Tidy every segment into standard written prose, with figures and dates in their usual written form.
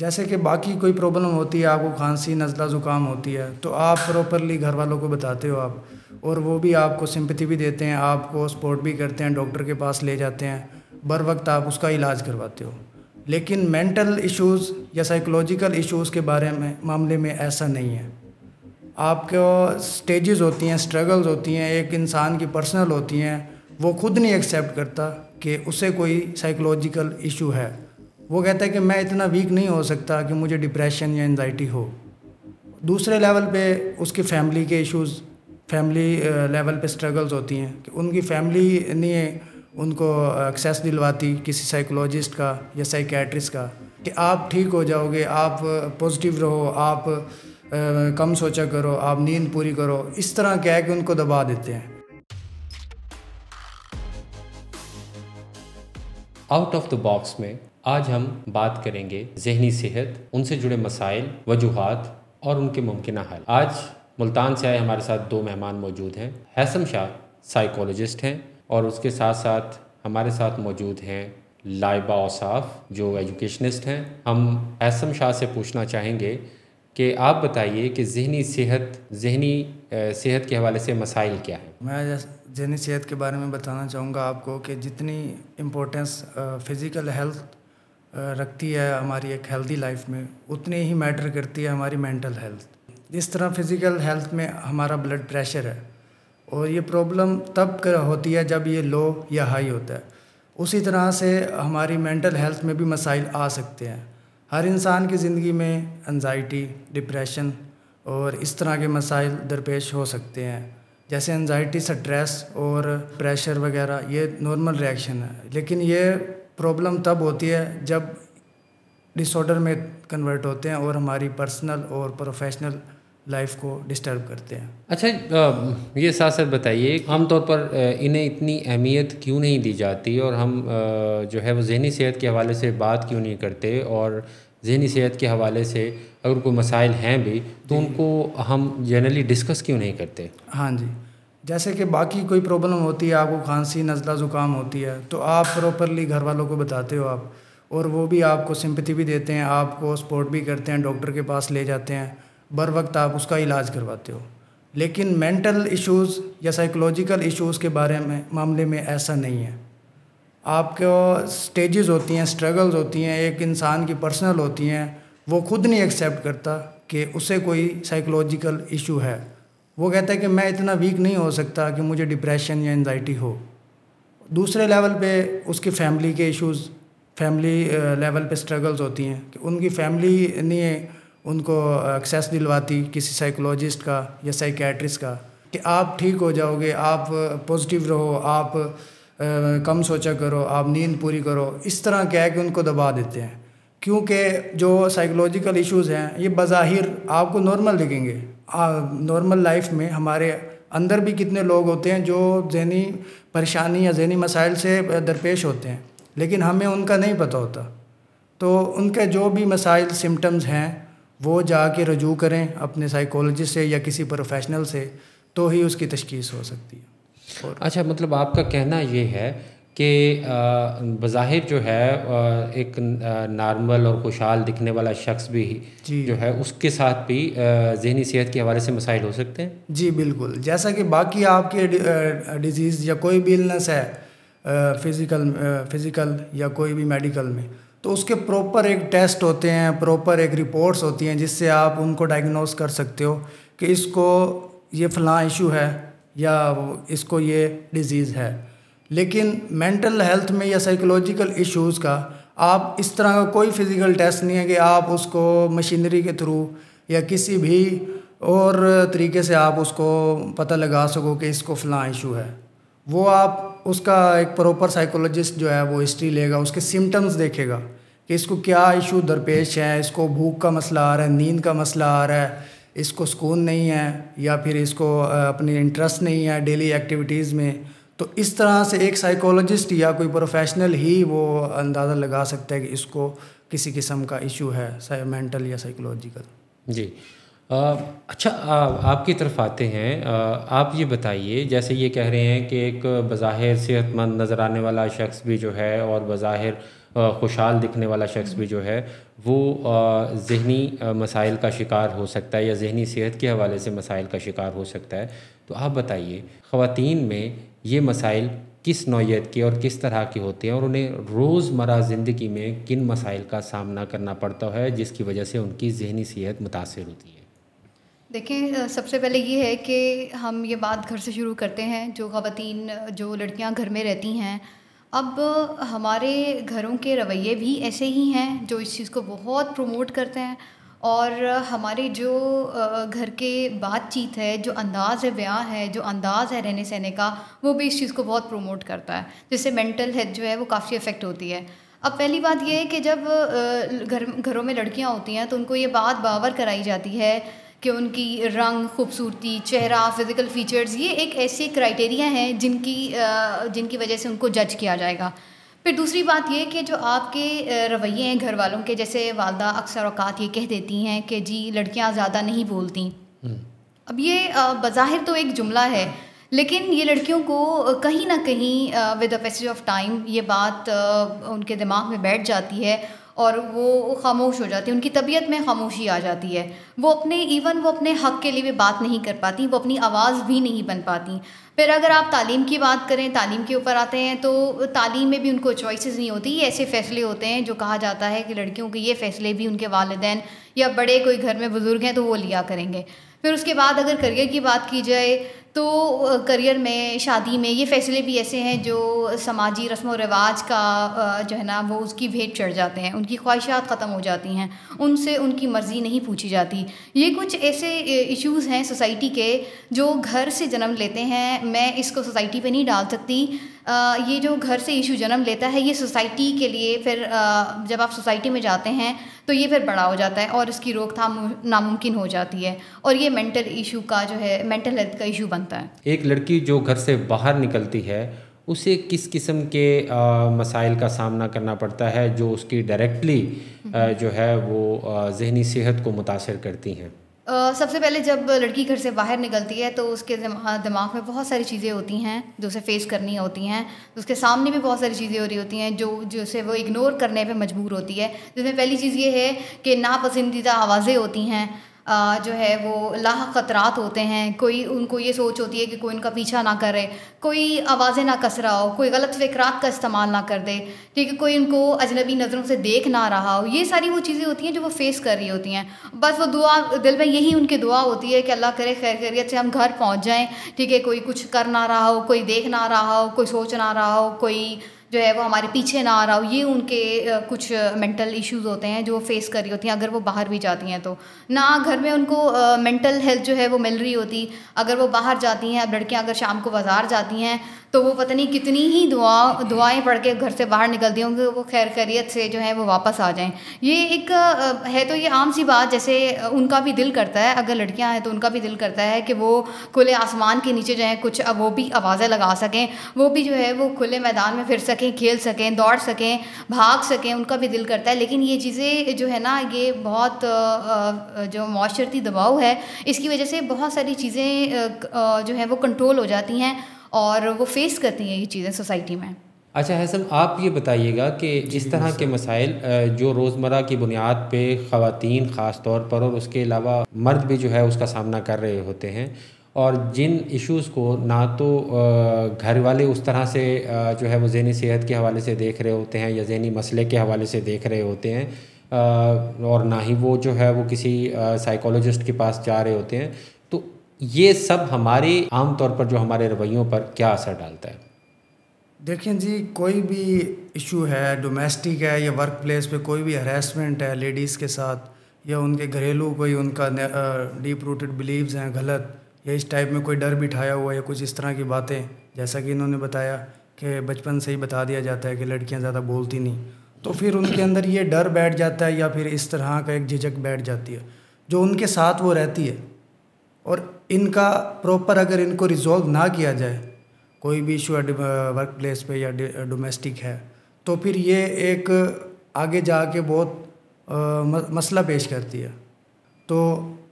जैसे कि बाकी कोई प्रॉब्लम होती है, आपको खांसी नज़ला ज़ुकाम होती है, तो आप प्रॉपरली घर वालों को बताते हो आप, और वो भी आपको सिंपैथी भी देते हैं, आपको सपोर्ट भी करते हैं, डॉक्टर के पास ले जाते हैं, बर वक्त आप उसका इलाज करवाते हो। लेकिन मेंटल इश्यूज़ या साइकोलॉजिकल इश्यूज़ के बारे में मामले में ऐसा नहीं है। आपको स्टेजेस होती हैं, स्ट्रगल्स होती हैं, एक इंसान की पर्सनल होती हैं, वो खुद नहीं एक्सेप्ट करता कि उसे कोई साइकोलॉजिकल इशू है। वो कहता है कि मैं इतना वीक नहीं हो सकता कि मुझे डिप्रेशन या एंजाइटी हो। दूसरे लेवल पे उसकी फैमिली के इश्यूज़, फैमिली लेवल पे स्ट्रगल्स होती हैं कि उनकी फैमिली नहीं उनको एक्सेस दिलवाती किसी साइकोलॉजिस्ट का या साइकेट्रिस्ट का कि आप ठीक हो जाओगे, आप पॉजिटिव रहो, आप कम सोचा करो, आप नींद पूरी करो, इस तरह क्या है कि उनको दबा देते हैं। आउट ऑफ द बॉक्स में आज हम बात करेंगे ज़हनी सेहत, उनसे जुड़े मसाइल, वजूहात और उनके मुमकिन हल। आज मुल्तान से आए हमारे साथ दो मेहमान मौजूद हैं। हैसम शाह साइकोलॉजिस्ट हैं और उसके साथ साथ हमारे साथ मौजूद हैं लाइबा औसाफ जो एजुकेशनिस्ट हैं। हम हैसम शाह से पूछना चाहेंगे कि आप बताइए कि ज़हनी सेहत के हवाले से मसाइल क्या हैं। मैं ज़हनी सेहत के बारे में बताना चाहूँगा आपको कि जितनी इम्पोर्टेंस फ़िज़िकल हेल्थ रखती है हमारी एक हेल्दी लाइफ में, उतनी ही मैटर करती है हमारी मेंटल हेल्थ। जिस तरह फ़िज़िकल हेल्थ में हमारा ब्लड प्रेशर है और ये प्रॉब्लम तब होती है जब ये लो या हाई होता है, उसी तरह से हमारी मेंटल हेल्थ में भी मसाइल आ सकते हैं। हर इंसान की ज़िंदगी में एंजाइटी, डिप्रेशन और इस तरह के मसाइल दरपेश हो सकते हैं। जैसे एंजाइटी, स्ट्रेस और प्रेशर वगैरह ये नॉर्मल रिएक्शन है, लेकिन ये प्रॉब्लम तब होती है जब डिसऑर्डर में कन्वर्ट होते हैं और हमारी पर्सनल और प्रोफेशनल लाइफ को डिस्टर्ब करते हैं। अच्छा, ये साथ साथ बताइए आमतौर पर इन्हें इतनी अहमियत क्यों नहीं दी जाती और हम जो है वो ज़हनी सेहत के हवाले से बात क्यों नहीं करते, और ज़हनी सेहत के हवाले से अगर कोई मसाइल हैं भी तो उनको हम जनरली डिस्कस क्यों नहीं करते। हाँ जी, जैसे कि बाकी कोई प्रॉब्लम होती है, आपको खांसी नज़ला ज़ुकाम होती है, तो आप प्रॉपरली घर वालों को बताते हो आप, और वो भी आपको सिंपैथी भी देते हैं, आपको सपोर्ट भी करते हैं, डॉक्टर के पास ले जाते हैं, बर वक्त आप उसका इलाज करवाते हो। लेकिन मेंटल इश्यूज़ या साइकोलॉजिकल इश्यूज़ के बारे में मामले में ऐसा नहीं है। आपको स्टेजेस होती हैं, स्ट्रगल्स होती हैं, एक इंसान की पर्सनल होती हैं, वो खुद नहीं एक्सेप्ट करता कि उसे कोई साइकोलॉजिकल इशू है। वो कहता है कि मैं इतना वीक नहीं हो सकता कि मुझे डिप्रेशन या एंजाइटी हो। दूसरे लेवल पे उसकी फैमिली के इश्यूज़, फैमिली लेवल पे स्ट्रगल्स होती हैं कि उनकी फैमिली नहीं उनको एक्सेस दिलवाती किसी साइकोलॉजिस्ट का या साइकेट्रिस्ट का कि आप ठीक हो जाओगे, आप पॉजिटिव रहो, आप कम सोचा करो, आप नींद पूरी करो, इस तरह क्या है कि उनको दबा देते हैं। क्योंकि जो साइकोलॉजिकल इश्यूज़ हैं ये बज़ाहिर आपको नॉर्मल दिखेंगे। नॉर्मल लाइफ में हमारे अंदर भी कितने लोग होते हैं जो ज़हनी परेशानी या ज़हनी मसाइल से दरपेश होते हैं, लेकिन हमें उनका नहीं पता होता। तो उनके जो भी मसाइल सिम्टम्स हैं वो जाके रजू करें अपने साइकोलॉजिस्ट से या किसी प्रोफेशनल से, तो ही उसकी तशख़ीस हो सकती है। अच्छा, मतलब आपका कहना ये है कि बज़ाहिर जो है एक नॉर्मल और खुशहाल दिखने वाला शख्स भी जो है उसके साथ भी ज़हनी सेहत के हवाले से मसाइल हो सकते हैं। जी बिल्कुल, जैसा कि बाकी आपके डिजीज़ या कोई भी इलनेस है फिज़िकल या कोई भी मेडिकल में, तो उसके प्रॉपर एक टेस्ट होते हैं, प्रॉपर एक रिपोर्ट्स होती हैं जिससे आप उनको डायग्नोस कर सकते हो कि इसको ये फ़लाँ इशू है या इसको ये डिज़ीज़ है। लेकिन मेंटल हेल्थ में या साइकोलॉजिकल इश्यूज़ का आप इस तरह का कोई फिज़िकल टेस्ट नहीं है कि आप उसको मशीनरी के थ्रू या किसी भी और तरीके से आप उसको पता लगा सको कि इसको फ़लाँ इशू है। वो आप उसका एक प्रॉपर साइकोलॉजिस्ट जो है वो हिस्ट्री लेगा, उसके सिम्टम्स देखेगा कि इसको क्या इशू दरपेश है, इसको भूख का मसला आ रहा है, नींद का मसला आ रहा है, इसको सुकून नहीं है, या फिर इसको अपनी इंटरेस्ट नहीं है डेली एक्टिविटीज़ में। तो इस तरह से एक साइकोलॉजिस्ट या कोई प्रोफेशनल ही वो अंदाज़ा लगा सकता है कि इसको किसी किस्म का इशू है मेंटल या साइकोलॉजिकल। जी, अच्छा, आपकी तरफ आते हैं। आप ये बताइए, जैसे ये कह रहे हैं कि एक बज़ाहिर सेहतमंद नज़र आने वाला शख्स भी जो है और बज़ाहिर खुशहाल दिखने वाला शख्स भी जो है वो ज़हनी मसाइल का शिकार हो सकता है या ज़हनी सेहत के हवाले से मसाइल का शिकार हो सकता है। तो आप बताइए, ख़वातीन में ये मसाइल किस नौइयत के और किस तरह के होते हैं और उन्हें रोज़मर्रा ज़िंदगी में किन मसाइल का सामना करना पड़ता है जिसकी वजह से उनकी ज़हनी सेहत मुतासिर होती है? देखिए, सबसे पहले ये है कि हम ये बात घर से शुरू करते हैं। जो ख़वातीन, जो लड़कियां घर में रहती हैं, अब हमारे घरों के रवैये भी ऐसे ही हैं जो इस चीज़ को बहुत प्रमोट करते हैं, और हमारे जो घर के बातचीत है, जो अंदाज़ है बयां है, जो अंदाज़ है रहने सहने का, वो भी इस चीज़ को बहुत प्रमोट करता है, जिससे मेंटल हेल्थ जो है वो काफ़ी अफेक्ट होती है। अब पहली बात ये है कि जब घरों में लड़कियां होती हैं तो उनको ये बात बावर कराई जाती है कि उनकी रंग, खूबसूरती, चेहरा, फ़िज़िकल फ़ीचर्स ये एक ऐसे क्राइटेरिया हैं जिनकी वजह से उनको जज किया जाएगा। फिर दूसरी बात ये कि जो आपके रवैये हैं घर वालों के, जैसे वालदा अक्सर औक़ात ये कह देती हैं कि जी लड़कियां ज़्यादा नहीं बोलती। अब ये बज़ाहिर तो एक जुमला है, लेकिन ये लड़कियों को कहीं ना कहीं with the passage of time ये बात उनके दिमाग में बैठ जाती है और वो ख़ामोश हो जाती है, उनकी तबीयत में ख़ामोशी आ जाती है। वो अपने हक़ के लिए भी बात नहीं कर पाती, वो अपनी आवाज़ भी नहीं बन पाती। फिर अगर आप तालीम की बात करें, तालीम के ऊपर आते हैं, तो तालीम में भी उनको चॉइसेस नहीं होती। ये ऐसे फ़ैसले होते हैं जो कहा जाता है कि लड़कियों के ये फ़ैसले भी उनके वालिदैन या बड़े कोई घर में बुज़ुर्ग हैं तो वो लिया करेंगे। फिर उसके बाद अगर करियर की बात की जाए तो करियर में, शादी में ये फ़ैसले भी ऐसे हैं जो समाजी रस्म व रिवाज का जो है ना वो उसकी भेंट चढ़ जाते हैं, उनकी ख्वाहिशात ख़त्म हो जाती हैं, उनसे उनकी मर्ज़ी नहीं पूछी जाती। ये कुछ ऐसे इश्यूज़ हैं सोसाइटी के जो घर से जन्म लेते हैं। मैं इसको सोसाइटी पे नहीं डाल सकती। ये जो घर से इशू जन्म लेता है ये सोसाइटी के लिए फिर जब आप सोसाइटी में जाते हैं तो ये फिर बड़ा हो जाता है और इसकी रोकथाम नामुमकिन हो जाती है, और ये मेंटल इशू का जो है, मेंटल हेल्थ का इशू बनता है। एक लड़की जो घर से बाहर निकलती है उसे किस किस्म के मसाइल का सामना करना पड़ता है जो उसकी डायरेक्टली जो है वो ज़हनी सेहत को मुतासिर करती हैं? सबसे पहले जब लड़की घर से बाहर निकलती है तो उसके दिमाग में बहुत सारी चीज़ें होती हैं जो उसे फेस करनी होती हैं। उसके सामने भी बहुत सारी चीज़ें हो रही होती हैं जो उसे वो इग्नोर करने पे मजबूर होती है। जिसमें पहली चीज़ ये है कि नापसंदीदा आवाज़ें होती हैं, जो है वो लाहक ख़तरात होते हैं। कोई उनको ये सोच होती है कि कोई उनका पीछा ना करे, कोई आवाज़ें ना कस रहा हो, कोई गलत फ़िक्रात का इस्तेमाल ना कर दे, ठीक है, कोई उनको अजनबी नज़रों से देख ना रहा हो। ये सारी वो चीज़ें होती हैं जो वो फ़ेस कर रही होती हैं। बस वो दुआ दिल में यही उनकी दुआ होती है कि अल्लाह करे खैर खैरियत से हम घर पहुँच जाएँ, ठीक है, कोई कुछ कर ना रहा हो, कोई देख ना रहा हो, कोई सोच ना रहा हो, कोई जो है वो हमारे पीछे ना आ रहा हो। ये उनके कुछ मेंटल इश्यूज़ होते हैं जो फेस कर रही होती हैं अगर वो बाहर भी जाती हैं तो। ना घर में उनको मेंटल हेल्थ जो है वो मिल रही होती अगर वो बाहर जाती हैं। अब लड़कियां अगर शाम को बाज़ार जाती हैं तो वो पता नहीं कितनी ही दुआएं पढ़ के घर से बाहर निकलती होंगी वो खैर खैरियत से जो है वो वापस आ जाएं। ये एक है तो ये आम सी बात, जैसे उनका भी दिल करता है, अगर लड़कियां हैं तो उनका भी दिल करता है कि वो खुले आसमान के नीचे जो है कुछ अब वो भी आवाज़ें लगा सकें, वो भी जो है वो खुले मैदान में फिर सकें, खेल सकें, दौड़ सकें, भाग सकें, उनका भी दिल करता है। लेकिन ये चीज़ें जो है ना ये बहुत जो माशरती दबाव है इसकी वजह से बहुत सारी चीज़ें जो है वो कंट्रोल हो जाती हैं और वो फेस करती हैं ये चीज़ें सोसाइटी में। अच्छा हैसम, आप ये बताइएगा कि इस तरह के मसाइल जो रोज़मर्रा की बुनियाद पे ख़वातीन ख़ास तौर पर और उसके अलावा मर्द भी जो है उसका सामना कर रहे होते हैं, और जिन इश्यूज़ को ना तो घर वाले उस तरह से जो है वो ज़हनी सेहत के हवाले से देख रहे होते हैं या ज़हनी मसले के हवाले से देख रहे होते हैं, और ना ही वो जो है वो किसी साइकोलॉजिस्ट के पास जा रहे होते हैं, तो ये सब हमारे आम तौर पर जो हमारे रवैयों पर क्या असर डालता है? देखें जी, कोई भी इशू है, डोमेस्टिक है या वर्क प्लेस पे कोई भी हरासमेंट है लेडीज़ के साथ, या उनके घरेलू कोई उनका डीप रूटेड बिलीव्स हैं गलत, या इस टाइप में कोई डर बिठाया हुआ या कुछ इस तरह की बातें, जैसा कि इन्होंने बताया कि बचपन से ही बता दिया जाता है कि लड़कियां ज़्यादा बोलती नहीं, तो फिर उनके अंदर ये डर बैठ जाता है या फिर इस तरह का एक झिझक बैठ जाती है जो उनके साथ वो रहती है। और इनका प्रॉपर अगर इनको रिजॉल्व ना किया जाए, कोई भी इशू वर्क प्लेस पे या डोमेस्टिक है, तो फिर ये एक आगे जाके बहुत मसला पेश करती है। तो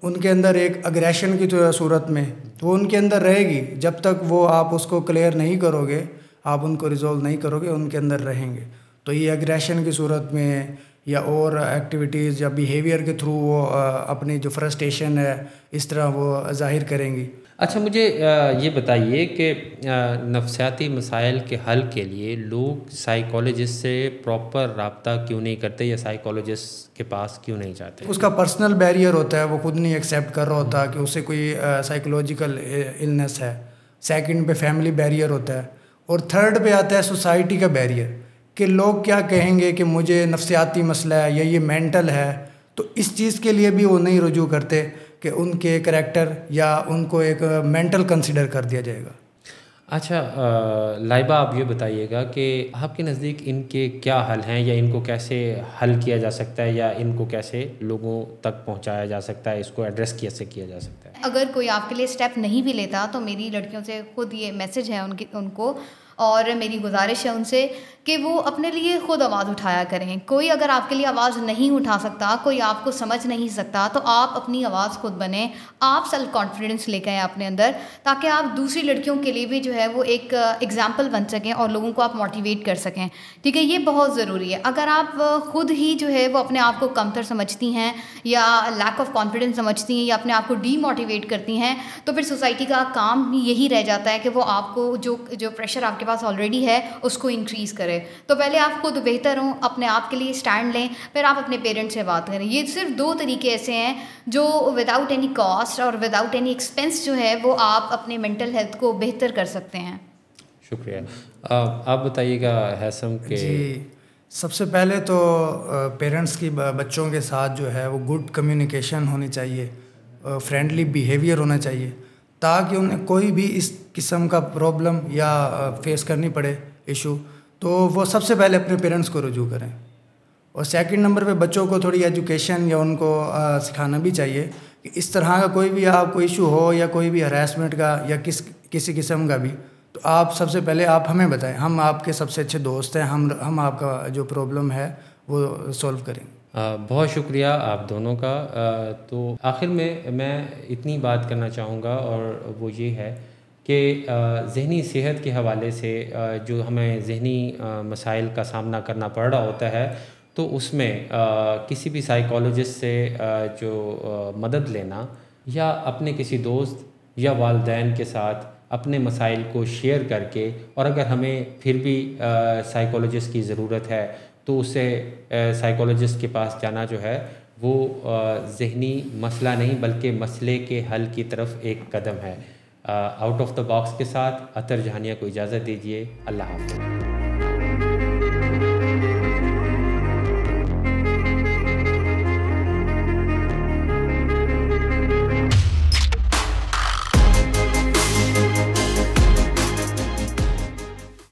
उनके अंदर एक अग्रेशन की सूरत में वो उनके अंदर रहेगी, जब तक वो आप उसको क्लियर नहीं करोगे, आप उनको रिजॉल्व नहीं करोगे, उनके अंदर रहेंगे। तो ये एग्रेशन की सूरत में या और एक्टिविटीज़ या बिहेवियर के थ्रू वो अपनी जो फ्रस्ट्रेशन है इस तरह वो ज़ाहिर करेंगी। अच्छा, मुझे ये बताइए कि नफ्सियाती मसाइल के हल के लिए लोग साइकोलॉजिस्ट से प्रॉपर रब्ता क्यों नहीं करते या साइकोलॉजिस्ट के पास क्यों नहीं जाते? उसका पर्सनल बैरियर होता है, वो खुद नहीं एक्सेप्ट कर रहा होता कि उसे कोई साइकोलॉजिकल इलनेस है। सेकंड पे फैमिली बैरियर होता है और थर्ड पे आता है सोसाइटी का बैरियर कि लोग क्या कहेंगे कि मुझे नफ्सियाती मसला है या ये मेंटल है। तो इस चीज़ के लिए भी वो नहीं रुजू करते कि उनके करैक्टर या उनको एक मेंटल कंसिडर कर दिया जाएगा। अच्छा, लाइबा आप ये बताइएगा कि आपके नज़दीक इनके क्या हल हैं या इनको कैसे हल किया जा सकता है या इनको कैसे लोगों तक पहुंचाया जा सकता है, इसको एड्रेस कैसे किया जा सकता है? अगर कोई आपके लिए स्टेप नहीं भी लेता तो मेरी लड़कियों से खुद ये मैसेज है उनको और मेरी गुजारिश है उनसे कि वो अपने लिए ख़ुद आवाज़ उठाया करें। कोई अगर आपके लिए आवाज़ नहीं उठा सकता, कोई आपको समझ नहीं सकता, तो आप अपनी आवाज़ खुद बने। आप सेल्फ कॉन्फिडेंस लेकर आए अपने अंदर, ताकि आप दूसरी लड़कियों के लिए भी जो है वो एक एग्जाम्पल बन सकें और लोगों को आप मोटिवेट कर सकें। ठीक है, ये बहुत ज़रूरी है। अगर आप ख़ुद ही जो है वो अपने आप को कमतर समझती हैं या लैक ऑफ कॉन्फिडेंस समझती हैं या अपने आप को डीमोटिवेट करती हैं, तो फिर सोसाइटी का काम ही यही रह जाता है कि वो आपको जो प्रेशर आपके पास ऑलरेडी है उसको इंक्रीज़ करे। तो पहले आप खुद बेहतर हों, अपने आप के लिए स्टैंड लें, फिर आप अपने पेरेंट्स से बात करें। ये सिर्फ 2 तरीके ऐसे हैं जो विदाउट एनी कॉस्ट और विदाउट एनी एक्सपेंस जो है वो आप अपने मेंटल हेल्थ को बेहतर कर सकते हैं। शुक्रिया। आप बताइएगा हैसम के। जी, सबसे पहले तो पेरेंट्स की बच्चों के साथ जो है वो गुड कम्युनिकेशन होनी चाहिए, फ्रेंडली बिहेवियर होना चाहिए, ताकि उन्हें कोई भी इस किस्म का प्रॉब्लम या फेस करनी पड़े इशू, तो वो सबसे पहले अपने पेरेंट्स को रुजू करें। और सेकंड नंबर पे बच्चों को थोड़ी एजुकेशन या उनको सिखाना भी चाहिए कि इस तरह का कोई भी आपको इशू हो या कोई भी हरासमेंट का या किसी किस्म का भी, तो आप सबसे पहले आप हमें बताएं, हम आपके सबसे अच्छे दोस्त हैं, हम आपका जो प्रॉब्लम है वो सॉल्व करेंगे। बहुत शुक्रिया आप दोनों का। तो आखिर में मैं इतनी बात करना चाहूँगा और वो ये है कि ज़हनी सेहत के हवाले से जो हमें ज़हनी मसाइल का सामना करना पड़ रहा होता है, तो उसमें किसी भी साइकोलॉजिस्ट से जो मदद लेना या अपने किसी दोस्त या वालिदैन के साथ अपने मसाइल को शेयर करके, और अगर हमें फिर भी साइकोलॉजिस्ट की ज़रूरत है तो उससे साइकोलॉजिस्ट के पास जाना जो है वो ज़हनी मसला नहीं बल्कि मसले के हल की तरफ एक कदम है। आउट ऑफ द बॉक्स के साथ अतर जहानिया को इजाज़त दीजिए। अल्लाह हाफ़िज़।